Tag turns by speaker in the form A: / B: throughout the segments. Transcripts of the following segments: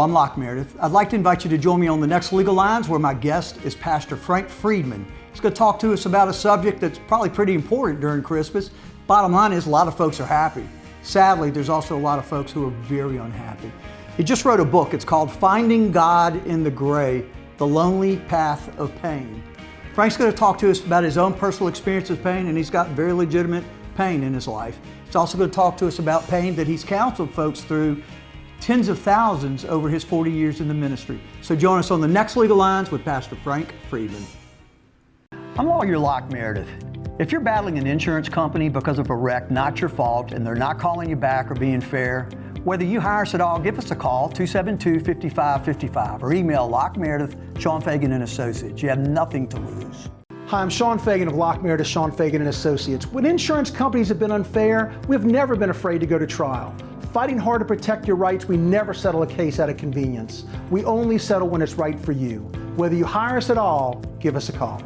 A: I'm Locke, Meredith. I'd like to invite you to join me on the next Legal Lines, where my guest is Pastor Frank Friedmann. He's going to talk to us about a subject that's probably pretty important during Christmas. Bottom line is, a lot of folks are happy. Sadly, there's also a lot of folks who are very unhappy. He just wrote a book. It's called Finding God in the Gray, The Lonely Path of Pain. Frank's going to talk to us about his own personal experience of pain, and he's got very legitimate pain in his life. He's also going to talk to us about pain that he's counseled folks through, tens of thousands over his 40 years in the ministry. So join us on the next Legal Lines with Pastor Frank Friedmann. I'm lawyer Locke, Meredith. If you're battling an insurance company because of a wreck not your fault and they're not calling you back or being fair, whether you hire us at all, give us a call, 272-5555, or email Locke Meredith, Sean Fagan and Associates. You have nothing to lose.
B: Hi, I'm Sean Fagan of Locke Meredith, Sean Fagan and Associates. When insurance companies have been unfair, we've never been afraid to go to trial. Fighting hard to protect your rights, we never settle a case out of convenience. We only settle when it's right for you. Whether you hire us at all, give us a call.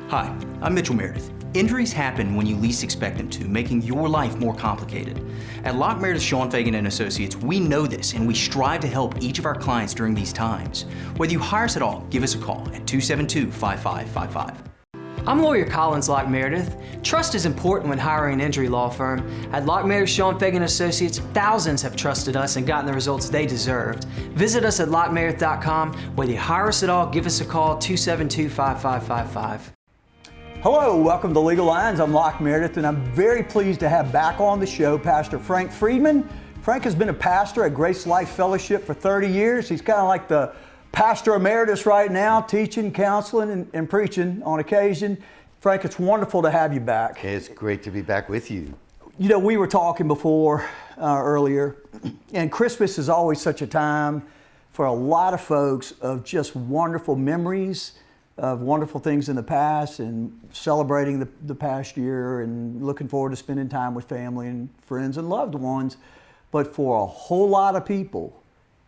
C: Hi, I'm Mitchell Meredith. Injuries happen when you least expect them to, making your life more complicated. At Locke Meredith, Sean Fagan and Associates, we know this and we strive to help each of our clients during these times. Whether you hire us at all, give us a call at 272-5555.
D: I'm lawyer Collins Locke Meredith. Trust is important when hiring an injury law firm. At Locke Meredith, Sean Fagan Associates, thousands have trusted us and gotten the results they deserved. Visit us at LockeMeredith.com. Whether you hire us at all, give us a call, 272-5555.
A: Hello, welcome to Legal Lines. I'm Locke Meredith, and I'm very pleased to have back on the show Pastor Frank Friedmann. Frank has been a pastor at Grace Life Fellowship for 30 years. He's kind of like the pastor emeritus right now, teaching, counseling, and preaching on occasion. Frank, it's wonderful to have you back.
E: It's great to be back with you.
A: You know, we were talking before earlier, and Christmas is always such a time for a lot of folks of just wonderful memories of wonderful things in the past and celebrating the past year and looking forward to spending time with family and friends and loved ones. But for a whole lot of people,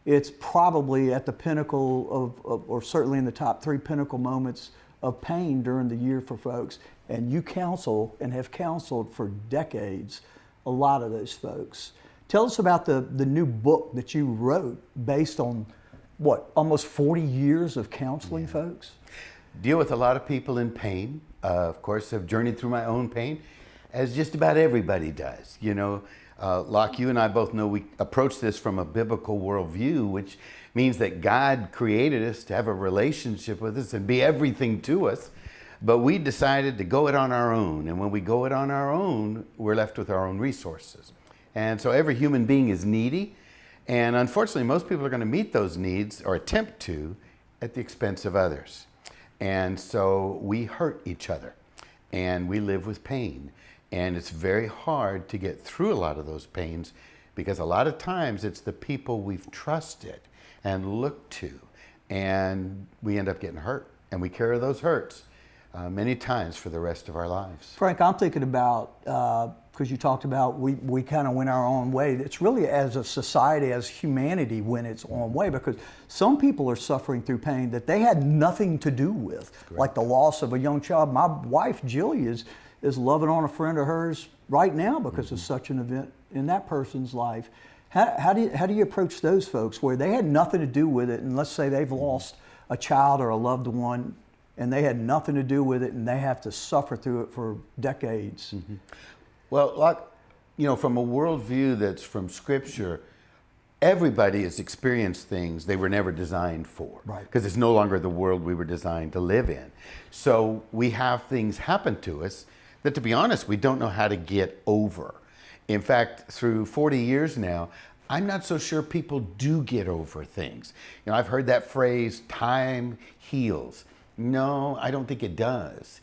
A: it's probably at the pinnacle of or certainly in the top 3 pinnacle moments of pain during the year for folks. And you counsel and have counseled for decades a lot of those folks. Tell us about the new book that you wrote based on, what, almost 40 years of counseling folks?
E: Deal with a lot of people in pain. Of course, I've journeyed through my own pain, as just about everybody does. You know, Locke, you and I both know we approach this from a biblical worldview, which means that God created us to have a relationship with us and be everything to us. But we decided to go it on our own. And when we go it on our own, we're left with our own resources. And so every human being is needy. And unfortunately, most people are going to meet those needs or attempt to at the expense of others. And so we hurt each other and we live with pain. And it's very hard to get through a lot of those pains because a lot of times it's the people we've trusted and looked to, and we end up getting hurt. And we carry those hurts many times for the rest of our lives.
A: Frank, I'm thinking about, because you talked about we kind of went our own way. It's really as a society, as humanity, went its own way, because some people are suffering through pain that they had nothing to do with,
E: Correct.
A: like the loss of a young child. My wife, Jilly, is loving on a friend of hers right now because of such an event in that person's life. How do you approach those folks where they had nothing to do with it, and let's say they've lost a child or a loved one, and they had nothing to do with it, and they have to suffer through it for decades?
E: Mm-hmm. Well, like, you know, from a worldview that's from Scripture, everybody has experienced things they were never designed for.
A: Right.
E: Because it's no longer the world we were designed to live in. So we have things happen to us that, to be honest, we don't know how to get over. In fact, through 40 years now, I'm not so sure people do get over things. You know, I've heard that phrase, time heals. No, I don't think it does.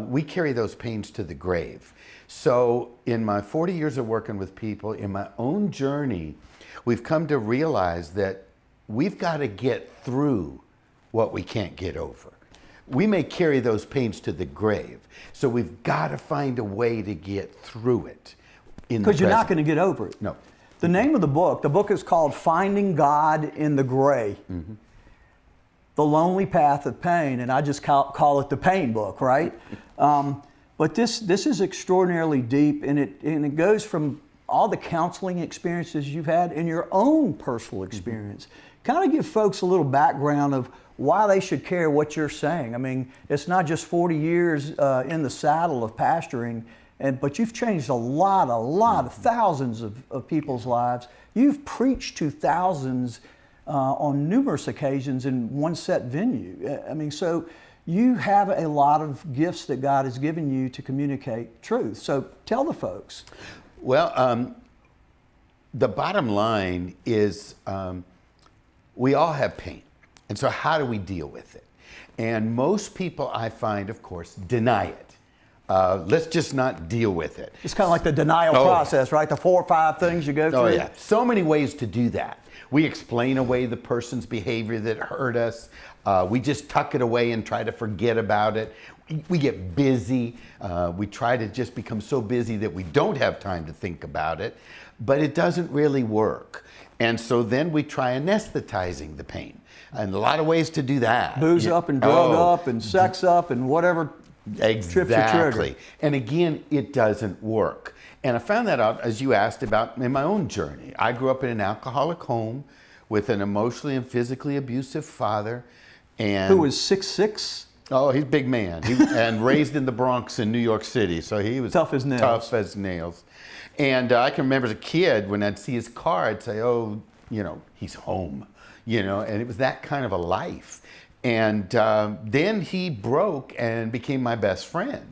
E: We carry those pains to the grave. So in my 40 years of working with people, in my own journey, we've come to realize that we've got to get through what we can't get over. We may carry those pains to the grave, so we've got to find a way to get through it.
A: Because you're not going to get over it.
E: No.
A: The name of the book is called Finding God in the Gray, The Lonely Path of Pain, and I just call it the pain book, right? But this is extraordinarily deep, and it goes from all the counseling experiences you've had and your own personal experience. Kind of give folks a little background of why they should care what you're saying. I mean, it's not just 40 years in the saddle of pastoring, but you've changed a lot of thousands of people's lives. You've preached to thousands on numerous occasions in one set venue. I mean, so you have a lot of gifts that God has given you to communicate truth. So tell the folks.
E: Well, the bottom line is we all have pain. And so how do we deal with it? And most people, I find, of course, deny it. Let's just not deal with it.
A: It's kind of like the denial process, right? The 4 or 5 things you go through.
E: Oh, yeah. So many ways to do that. We explain away the person's behavior that hurt us. We just tuck it away and try to forget about it. We get busy. We try to just become so busy that we don't have time to think about it. But it doesn't really work. And so then we try anesthetizing the pain. And a lot of ways to do that.
A: Booze up and drug up and sex up and whatever trips your trigger.
E: Exactly. And again, it doesn't work. And I found that out, as you asked about, in my own journey. I grew up in an alcoholic home with an emotionally and physically abusive father. And
A: who was 6'6"?
E: Oh, he's a big man. And raised in the Bronx in New York City. So he was
A: tough as nails.
E: Tough as nails. And I can remember as a kid, when I'd see his car, I'd say, oh, he's home. And it was that kind of a life. And then he broke and became my best friend.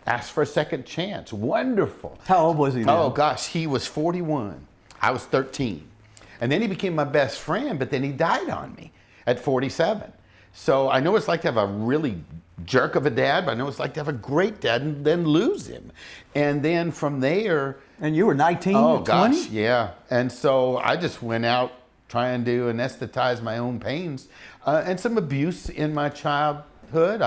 E: Asked for a second chance. Wonderful.
A: How old was he now?
E: Oh, gosh, he was 41. I was 13. And then he became my best friend, but then he died on me at 47. So I know what it's like to have a really jerk of a dad, but I know what it's like to have a great dad and then lose him. And then from there...
A: And you were 19
E: Oh,
A: or 20?
E: gosh, yeah. And so I just went out trying to anesthetize my own pains and some abuse in my childhood.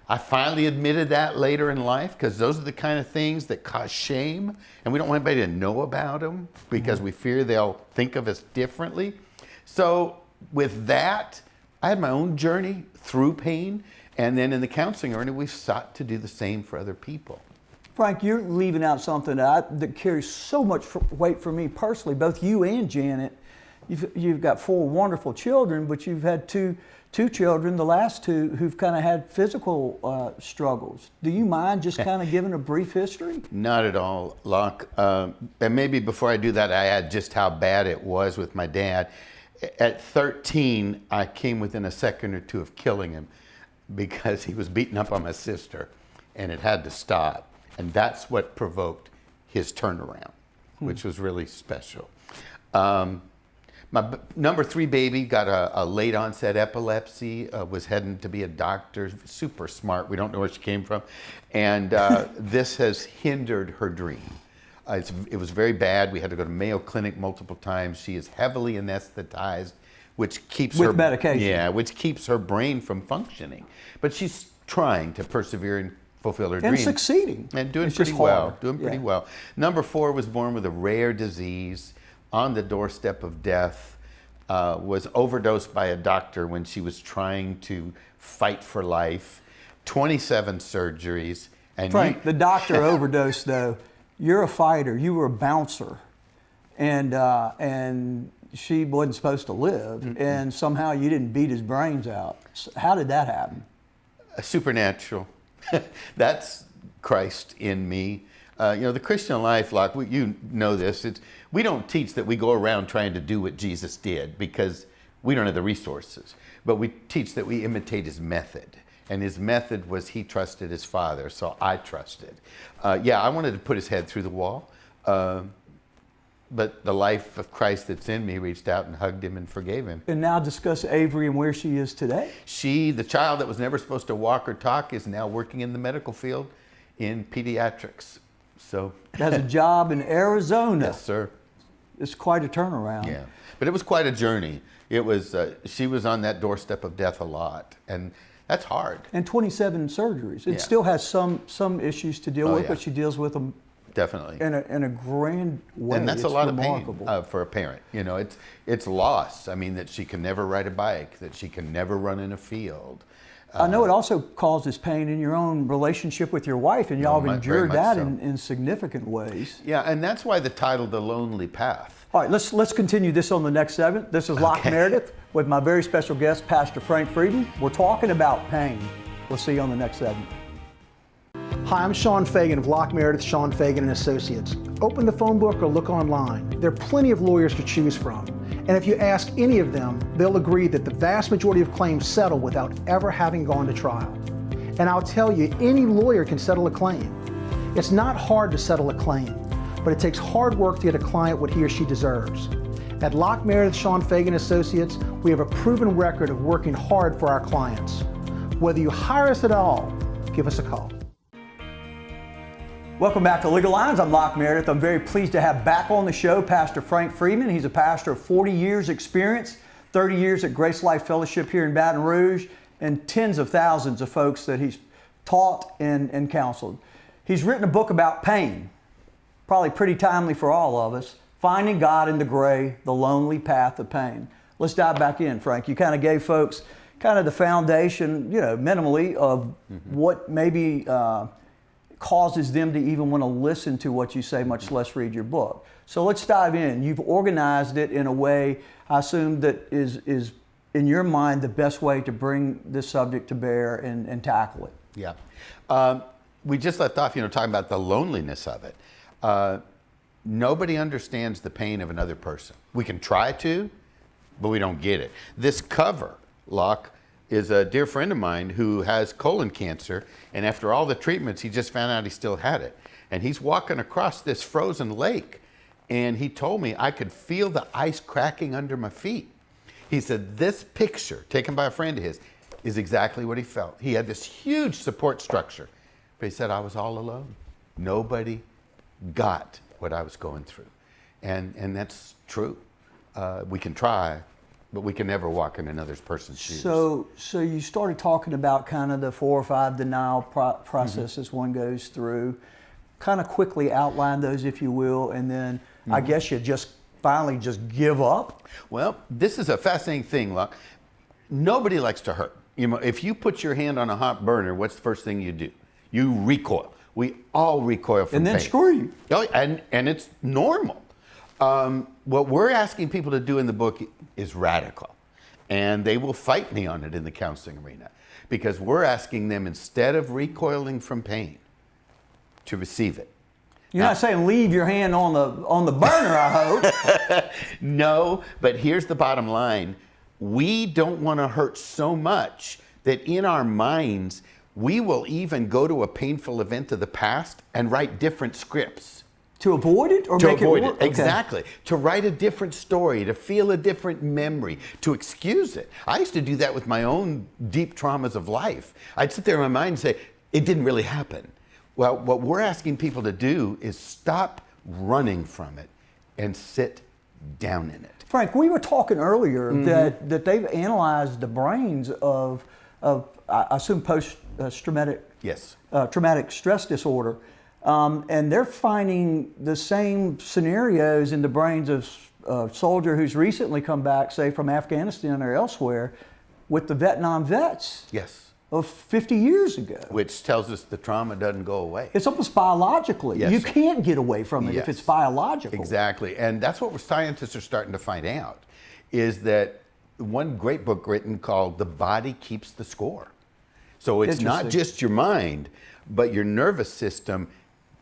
E: I finally admitted that later in life, because those are the kind of things that cause shame, and we don't want anybody to know about them because we fear they'll think of us differently. So with that, I had my own journey through pain, and then in the counseling arena, we've sought to do the same for other people.
A: Frank, you're leaving out something that carries so much weight for me personally, both you and Janet. You've got 4 wonderful children, but you've had two children, the last 2, who've kind of had physical struggles. Do you mind just kind of giving a brief history?
E: Not at all, Locke. And maybe before I do that, I add just how bad it was with my dad. At 13, I came within a second or 2 of killing him because he was beating up on my sister, and it had to stop. And that's what provoked his turnaround, which was really special. My number 3 baby got a late onset epilepsy, was heading to be a doctor, super smart. We don't know where she came from. And this has hindered her dream. It was very bad. We had to go to Mayo Clinic multiple times. She is heavily anesthetized, which keeps
A: with medication.
E: Yeah, which keeps her brain from functioning. But she's trying to persevere and fulfill her dream.
A: And succeeding.
E: And doing
A: it's
E: pretty
A: just
E: well.
A: hard.
E: Doing pretty well. Number 4 was born with a rare disease, on the doorstep of death, was overdosed by a doctor when she was trying to fight for life, 27 surgeries. And
A: Frank, the doctor overdosed though. You're a fighter, you were a bouncer, and she wasn't supposed to live, and somehow you didn't beat his brains out. So how did that happen?
E: Supernatural. That's Christ in me. The Christian life, Locke, you know this, we don't teach that we go around trying to do what Jesus did because we don't have the resources, but we teach that we imitate his method. And his method was he trusted his Father, so I trusted. I wanted to put his head through the wall, but the life of Christ that's in me reached out and hugged him and forgave him.
A: And now discuss Avery and where she is today.
E: She, the child that was never supposed to walk or talk, is now working in the medical field in pediatrics. So
A: has a job in Arizona.
E: Yes, sir.
A: It's quite a turnaround.
E: Yeah, but it was quite a journey. It was. She was on that doorstep of death a lot, and that's hard.
A: And 27 surgeries. It still has some issues to deal with, but she deals with them
E: definitely
A: in a grand way.
E: And that's
A: it's
E: a lot
A: remarkable.
E: of pain for a parent. It's loss. I mean, that she can never ride a bike, that she can never run in a field.
A: I know it also causes pain in your own relationship with your wife, and y'all have endured that in significant ways.
E: Yeah, and that's why the title, The Lonely Path.
A: All right, let's continue this on the next segment. This is Locke Meredith with my very special guest, Pastor Frank Friedmann. We're talking about pain. We'll see you on the next segment.
B: Hi, I'm Sean Fagan of Locke Meredith, Sean Fagan & Associates. Open the phone book or look online. There are plenty of lawyers to choose from. And if you ask any of them, they'll agree that the vast majority of claims settle without ever having gone to trial. And I'll tell you, any lawyer can settle a claim. It's not hard to settle a claim, but it takes hard work to get a client what he or she deserves. At Locke Meredith, Sean Fagan & Associates, we have a proven record of working hard for our clients. Whether you hire us at all, give us a call.
A: Welcome back to Legal Lines. I'm Locke Meredith. I'm very pleased to have back on the show Pastor Frank Friedmann. He's a pastor of 40 years experience, 30 years at Grace Life Fellowship here in Baton Rouge, and tens of thousands of folks that he's taught and counseled. He's written a book about pain, probably pretty timely for all of us, Finding God in the Gray, The Lonely Path of Pain. Let's dive back in, Frank. You kind of gave folks kind of the foundation, minimally, of what maybe causes them to even want to listen to what you say, much less read your book. So let's dive in. You've organized it in a way, I assume, that is in your mind the best way to bring this subject to bear and tackle it.
E: Yeah. We just left off, talking about the loneliness of it. Nobody understands the pain of another person. We can try to, but we don't get it. This cover, Locke, is a dear friend of mine who has colon cancer, and after all the treatments, he just found out he still had it. And he's walking across this frozen lake, and he told me I could feel the ice cracking under my feet. He said this picture, taken by a friend of his, is exactly what he felt. He had this huge support structure, but he said I was all alone. Nobody got what I was going through. And that's true. We can try, but we can never walk in another person's shoes.
A: So you started talking about kind of the 4 or 5 denial processes one goes through. Kind of quickly outline those, if you will, and then I guess you just finally just give up.
E: Well, this is a fascinating thing, Locke. Nobody likes to hurt. If you put your hand on a hot burner, what's the first thing you do? You recoil. We all recoil from
A: pain. And then screw you.
E: Oh, and it's normal. What we're asking people to do in the book is radical, and they will fight me on it in the counseling arena, because we're asking them, instead of recoiling from pain, to receive it.
A: You're not saying leave your hand on the burner, I hope.
E: No, but here's the bottom line. We don't want to hurt so much that in our minds, we will even go to a painful event of the past and write different scripts.
A: To avoid it or
E: to
A: make
E: avoid
A: it
E: it? Exactly. To write a different story, to feel a different memory, to excuse it. I used to do that with my own deep traumas of life. I'd sit there in my mind and say, it didn't really happen. Well, what we're asking people to do is stop running from it and sit down in it.
A: Frank, we were talking earlier that they've analyzed the brains of I assume post-traumatic traumatic stress disorder. And they're finding the same scenarios in the brains of a soldier who's recently come back, say from Afghanistan or elsewhere, with the Vietnam vets of 50 years ago.
E: Which tells us the trauma doesn't go away.
A: It's almost biologically. You can't get away from it if it's biological.
E: Exactly. And that's what scientists are starting to find out, is that one great book written called The Body Keeps the Score. So it's not just your mind, but your nervous system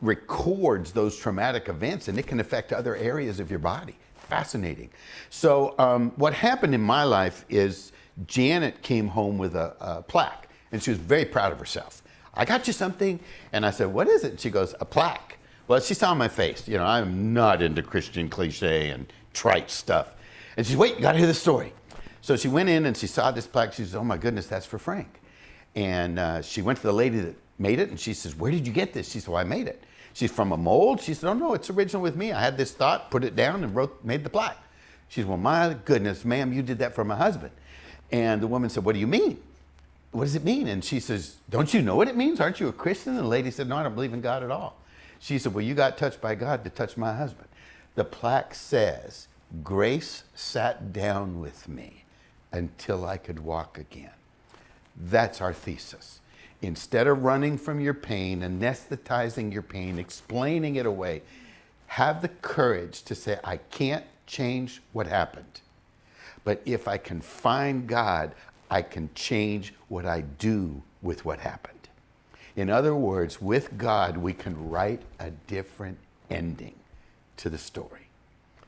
E: records those traumatic events, and it can affect other areas of your body. Fascinating. So what happened in my life is Janet came home with a plaque, and she was very proud of herself. I got you something, and I said, what is it? And she goes, a plaque. Well, she saw my face. I'm not into Christian cliche and trite stuff. And she said, wait, you gotta hear the story. So she went in and she saw this plaque. She said, oh my goodness, that's for Frank. And she went to the lady that made it, and she says, where did you get this? She said, well, I made it. She's from a mold. She said, oh no, it's original with me. I had this thought, put it down, and made the plaque. She said, well, my goodness, ma'am, you did that for my husband. And the woman said, what do you mean? What does it mean? And she says, don't you know what it means? Aren't you a Christian? And the lady said, no, I don't believe in God at all. She said, well, you got touched by God to touch my husband. The plaque says, Grace sat down with me until I could walk again. That's our thesis. Instead of running from your pain, anesthetizing your pain, explaining it away, have the courage to say, I can't change what happened. But if I can find God, I can change what I do with what happened. In other words, with God, we can write a different ending to the story.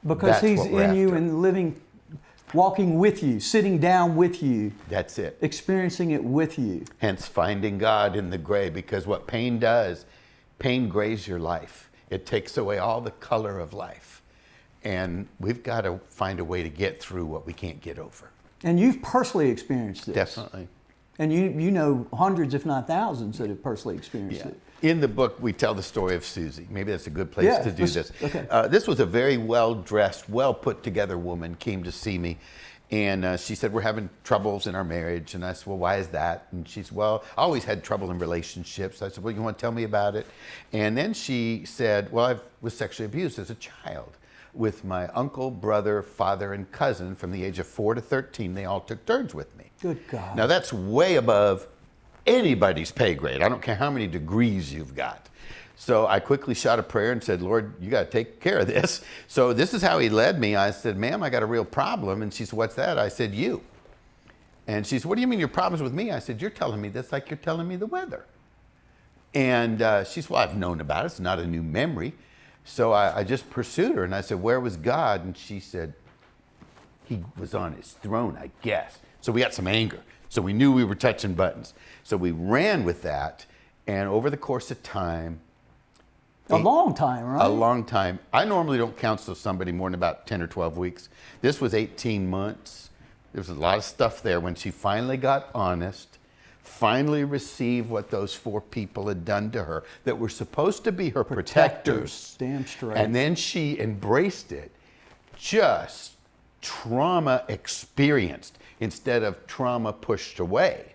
A: Because
E: That's
A: he's
E: what we're
A: in you
E: after.
A: and living, walking with you, sitting down with you,
E: That's it.
A: experiencing it with you.
E: Hence, finding God in the gray, because what pain does, pain grays your life. It takes away all the color of life. And we've got to find a way to get through what we can't get over.
A: And you've personally experienced this.
E: Definitely.
A: And you know hundreds, if not thousands, that have personally experienced
E: Yeah.
A: it.
E: In the book, we tell the story of Susie. Maybe that's a good place
A: Yeah,
E: to do this.
A: okay.
E: This was a very well-dressed, well-put-together woman came to see me. And she said, we're having troubles in our marriage. And I said, well, why is that? And she said, well, I always had trouble in relationships. I said, well, you want to tell me about it? And then she said, well, I was sexually abused as a child with my uncle, brother, father, and cousin from the age of 4 to 13. They all took turns with me.
A: Good God.
E: Now that's way above anybody's pay grade. I don't care how many degrees you've got. So I quickly shot a prayer and said, Lord, you got to take care of this. So this is how he led me. I said, ma'am, I got a real problem. And she said, what's that? I said, you. And she said, what do you mean your problem's with me? I said, you're telling me this like you're telling me the weather. And she said, well, I've known about it. It's not a new memory. So I just pursued her. And I said, where was God? And she said, he was on his throne, I guess. So we got some anger. So we knew we were touching buttons. So we ran with that. And over the course of time,
A: A long time, right?
E: a long time. I normally don't counsel somebody more than about 10 or 12 weeks. This was 18 months. There was a lot of stuff there. When she finally got honest, finally received what those 4 people had done to her that were supposed to be her protectors.
A: Damn straight.
E: And then she embraced it. Just trauma experienced instead of trauma pushed away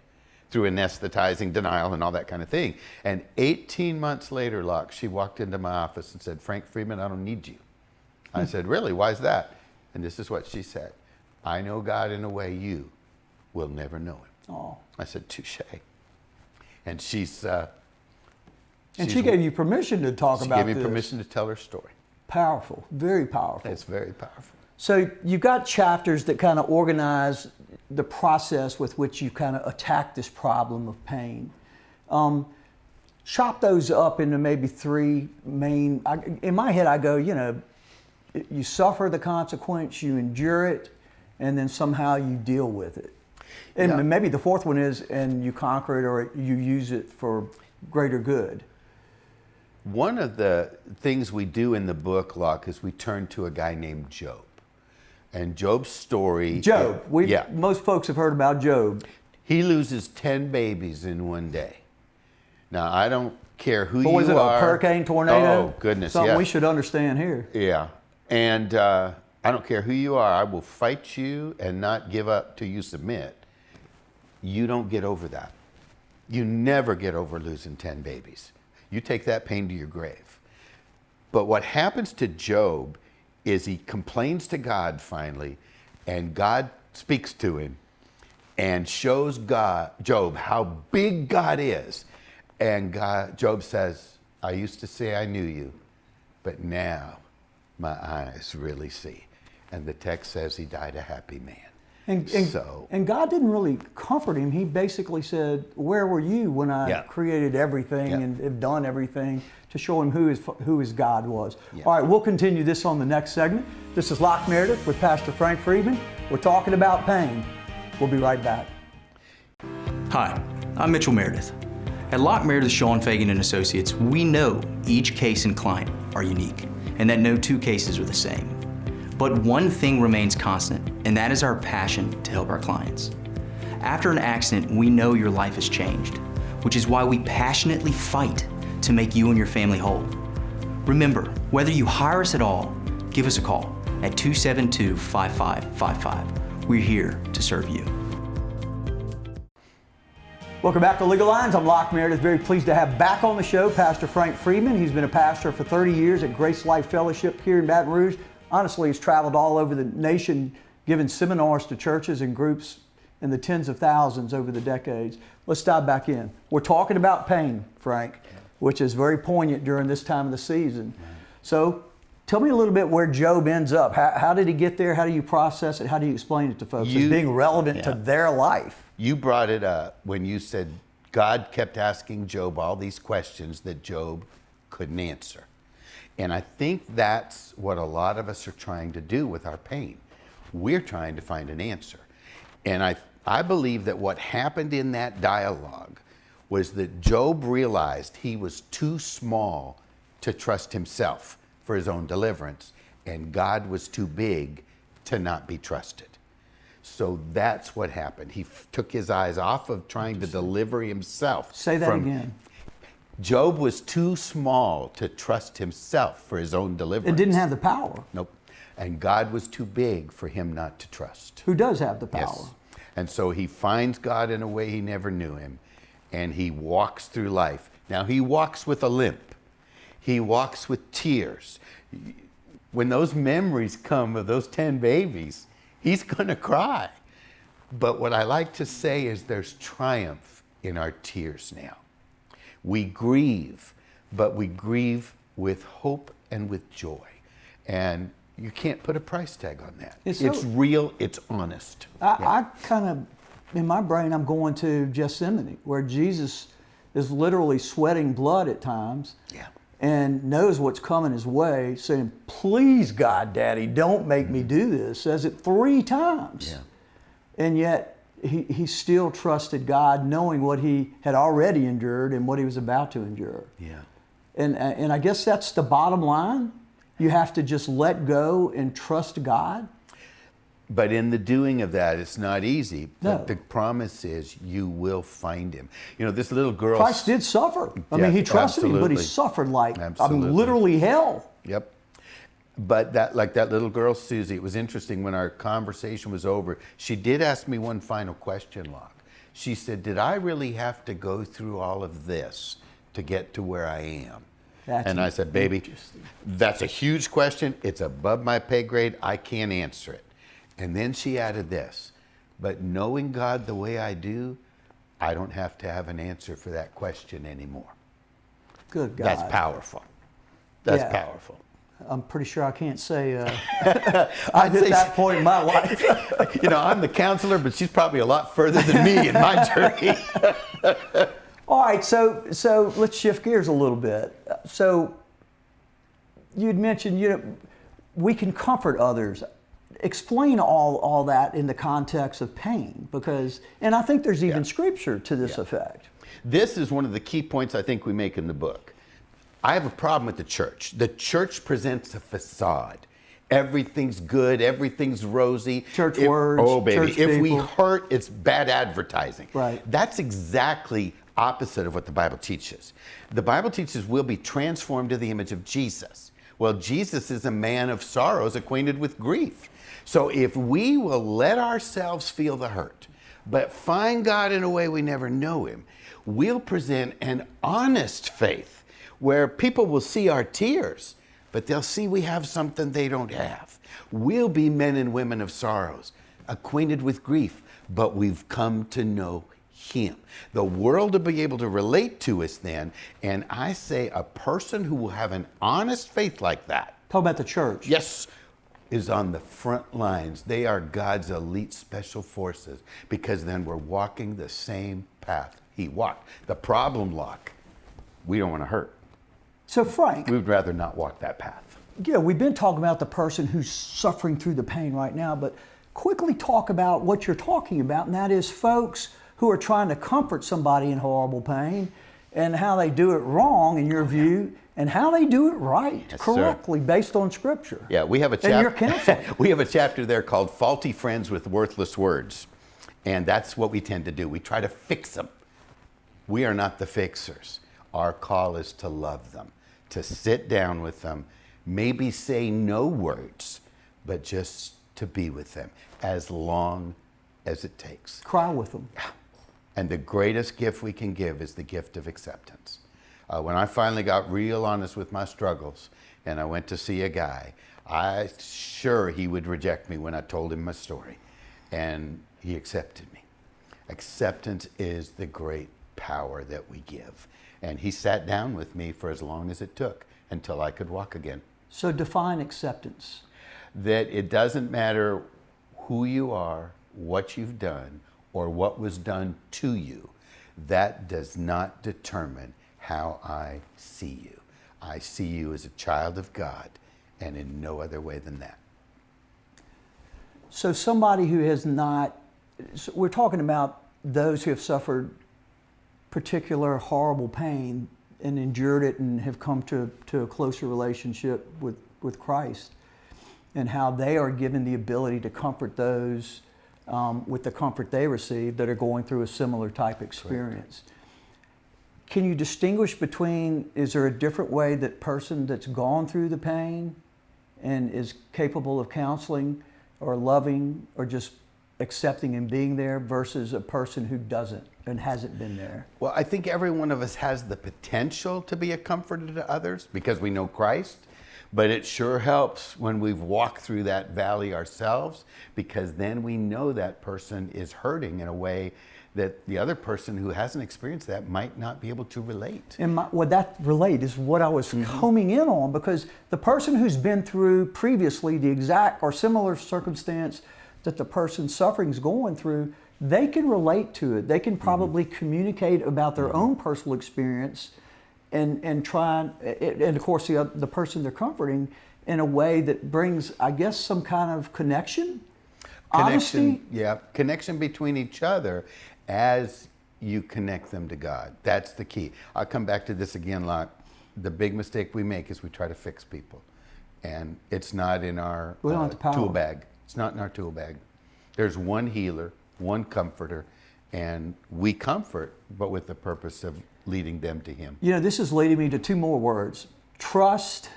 E: through anesthetizing, denial, and all that kind of thing. And 18 months later, Locke, she walked into my office and said, Frank Friedmann, I don't need you. I said, really? Why is that? And this is what she said. I know God in a way you will never know him.
A: Oh.
E: I said, touche. And she
A: gave you permission to talk about this.
E: She gave me permission to tell her story.
A: Powerful, very powerful.
E: It's very powerful.
A: So you've got chapters that kind of organize the process with which you kind of attack this problem of pain. Chop those up into maybe 3 main, in my head I go, you know, you suffer the consequence, you endure it, and then somehow you deal with it. And
E: Yeah.
A: maybe the 4th one is, and you conquer it or you use it for greater good.
E: One of the things we do in the book, Locke, is we turn to a guy named Job. And Job's story...
A: Job, most folks have heard about Job.
E: He loses 10 babies in one day. Now, I don't care who
A: But
E: you
A: was it
E: are.
A: a hurricane, tornado?
E: Oh, goodness,
A: Something
E: yes.
A: we should understand here.
E: Yeah. And I don't care who you are. I will fight you and not give up till you submit. You don't get over that. You never get over losing 10 babies. You take that pain to your grave. But what happens to Job is he complains to God finally, and God speaks to him and shows Job how big God is. And Job says, I used to say I knew you, but now my eyes really see. And the text says he died a happy man.
A: And God didn't really comfort him. He basically said, where were you when I created everything and have done everything, to show him who his God was.
E: Yeah.
A: All right, we'll continue this on the next segment. This is Locke Meredith with Pastor Frank Friedmann. We're talking about pain. We'll be right back.
C: Hi, I'm Mitchell Meredith. At Locke Meredith, Sean Fagan & Associates, we know each case and client are unique, and that no 2 cases are the same. But one thing remains constant, and that is our passion to help our clients. After an accident, we know your life has changed, which is why we passionately fight to make you and your family whole. Remember, whether you hire us at all, give us a call at 272-5555. We're here to serve you.
A: Welcome back to Legal Lines. I'm Locke Meredith. Very pleased to have back on the show Pastor Frank Friedmann. He's been a pastor for 30 years at Grace Life Fellowship here in Baton Rouge. Honestly, he's traveled all over the nation, giving seminars to churches and groups and the tens of thousands over the decades. Let's dive back in. We're talking about pain, Frank, which is very poignant during this time of the season. So tell me a little bit where Job ends up. How did he get there? How do you process it? How do you explain it to folks as being relevant to their life?
E: You brought it up when you said God kept asking Job all these questions that Job couldn't answer. And I think that's what a lot of us are trying to do with our pain. We're trying to find an answer. And I believe that what happened in that dialogue was that Job realized he was too small to trust himself for his own deliverance, and God was too big to not be trusted. So that's what happened. He took his eyes off of trying to deliver himself.
A: Say that again.
E: Job was too small to trust himself for his own deliverance.
A: It didn't have the power.
E: Nope. And God was too big for him not to trust.
A: Who does have the power?
E: Yes. And so he finds God in a way he never knew him, and he walks through life. Now he walks with a limp. He walks with tears. When those memories come of those 10 babies, he's gonna cry. But what I like to say is there's triumph in our tears now. We grieve, but we grieve with hope and with joy. And you can't put a price tag on that. It's real, it's honest.
A: I kind of, in my brain, I'm going to Gethsemane, where Jesus is literally sweating blood at times.
E: Yeah.
A: And knows what's coming his way, saying, please, God, Daddy, don't make me do this. Says it 3 times.
E: Yeah.
A: And yet, he still trusted God, knowing what he had already endured and what he was about to endure.
E: Yeah.
A: And I guess that's the bottom line. You have to just let go and trust God.
E: But in the doing of that, it's not easy.
A: No.
E: But the promise is you will find him. You know, this little girl...
A: Christ did suffer. I mean, he trusted him, but he suffered like, literally hell.
E: Yep. But that little girl, Susie, it was interesting when our conversation was over. She did ask me one final question, Locke. She said, did I really have to go through all of this to get to where I am? And I said, baby, that's a huge question. It's above my pay grade. I can't answer it. And then she added this, but knowing God the way I do, I don't have to have an answer for that question anymore.
A: Good God.
E: That's powerful. That's powerful.
A: I'm pretty sure I can't say I've hit that point in my life.
E: You know, I'm the counselor, but she's probably a lot further than me in my journey.
A: All right, so let's shift gears a little bit. So you'd mentioned, we can comfort others. Explain all that in the context of pain, because, and I think there's even scripture to this effect.
E: This is one of the key points I think we make in the book. I have a problem with the church. The church presents a facade. Everything's good, everything's rosy.
A: Church words,
E: oh baby,
A: church
E: if we
A: people.
E: hurt, it's bad advertising.
A: Right.
E: That's exactly opposite of what the Bible teaches. The Bible teaches we'll be transformed to the image of Jesus. Well, Jesus is a man of sorrows, acquainted with grief. So if we will let ourselves feel the hurt, but find God in a way we never know him, we'll present an honest faith where people will see our tears, but they'll see we have something they don't have. We'll be men and women of sorrows, acquainted with grief, but we've come to know him. The world will be able to relate to us then, and I say a person who will have an honest faith like that.
A: Talk about the church.
E: Yes, is on the front lines. They are God's elite special forces, because then we're walking the same path he walked. The problem, Locke, we don't want to hurt.
A: So Frank,
E: we would rather not walk that path.
A: Yeah, we've been talking about the person who's suffering through the pain right now, but quickly talk about what you're talking about, and that is folks who are trying to comfort somebody in horrible pain, and how they do it wrong in your view, and how they do it right, correctly, based on Scripture.
E: Yeah, we have a
A: and your counsel.
E: We have a chapter there called Faulty Friends with Worthless Words, and that's what we tend to do. We try to fix them. We are not the fixers. Our call is to love them, to sit down with them, maybe say no words, but just to be with them as long as it takes.
A: Cry with them.
E: And the greatest gift we can give is the gift of acceptance. When I finally got real honest with my struggles and I went to see a guy, I sure he would reject me when I told him my story. And he accepted me. Acceptance is the great power that we give. And he sat down with me for as long as it took until I could walk again.
A: So define acceptance.
E: That it doesn't matter who you are, what you've done, or what was done to you. That does not determine how I see you. I see you as a child of God, and in no other way than that.
A: So somebody who has not, so we're talking about those who have suffered particular horrible pain and endured it and have come to a closer relationship with Christ, and how they are given the ability to comfort those with the comfort they receive that are going through a similar type experience. Correct. Can you distinguish between, is there a different way that person that's gone through the pain and is capable of counseling or loving or just accepting and being there versus a person who doesn't and hasn't been there?
E: Well, I think every one of us has the potential to be a comforter to others because we know Christ, but it sure helps when we've walked through that valley ourselves, because then we know that person is hurting in a way that the other person who hasn't experienced that might not be able to relate.
A: And that relate is what I was homing in on, because the person who's been through previously the exact or similar circumstance that the person suffering's going through, they can relate to it. They can probably communicate about their own personal experience and try, and of course the person they're comforting in a way that brings, I guess, some kind of connection, honesty.
E: Yeah, connection between each other as you connect them to God. That's the key. I'll come back to this again, Locke. The big mistake we make is we try to fix people. And it's not in our tool bag. It's not in our tool bag. There's one healer, one comforter, and we comfort, but with the purpose of leading them to Him.
A: You know, this is leading me to two more words: trust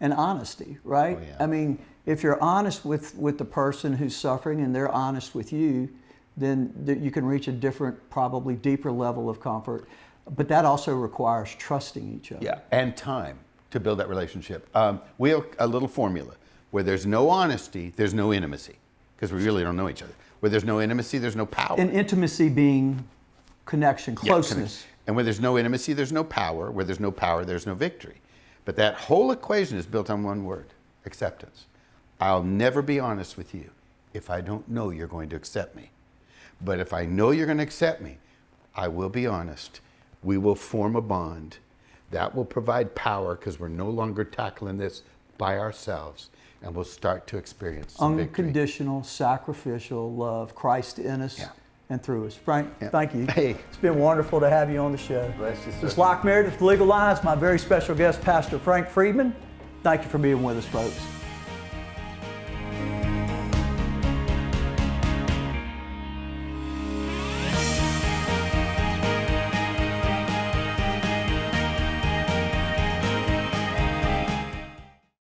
A: and honesty, right?
E: Oh, yeah.
A: I mean, if you're honest with the person who's suffering and they're honest with you, then you can reach a different, probably deeper level of comfort. But that also requires trusting each other.
E: Yeah, and time to build that relationship. We have a little formula. Where there's no honesty, there's no intimacy, because we really don't know each other. Where there's no intimacy, there's no power.
A: And intimacy being connection, closeness.
E: And where there's no intimacy, there's no power. Where there's no power, there's no victory. But that whole equation is built on one word: acceptance. I'll never be honest with you if I don't know you're going to accept me. But if I know you're going to accept me, I will be honest. We will form a bond. That will provide power, because we're no longer tackling this by ourselves. And we'll start to experience some
A: unconditional, sacrificial love, Christ in us and through us. Frank, thank you.
E: Hey.
A: It's been wonderful to have you on the show.
E: Bless you, sir.
A: This is Locke Meredith, Legal Lines, my very special guest, Pastor Frank Friedmann. Thank you for being with us, folks.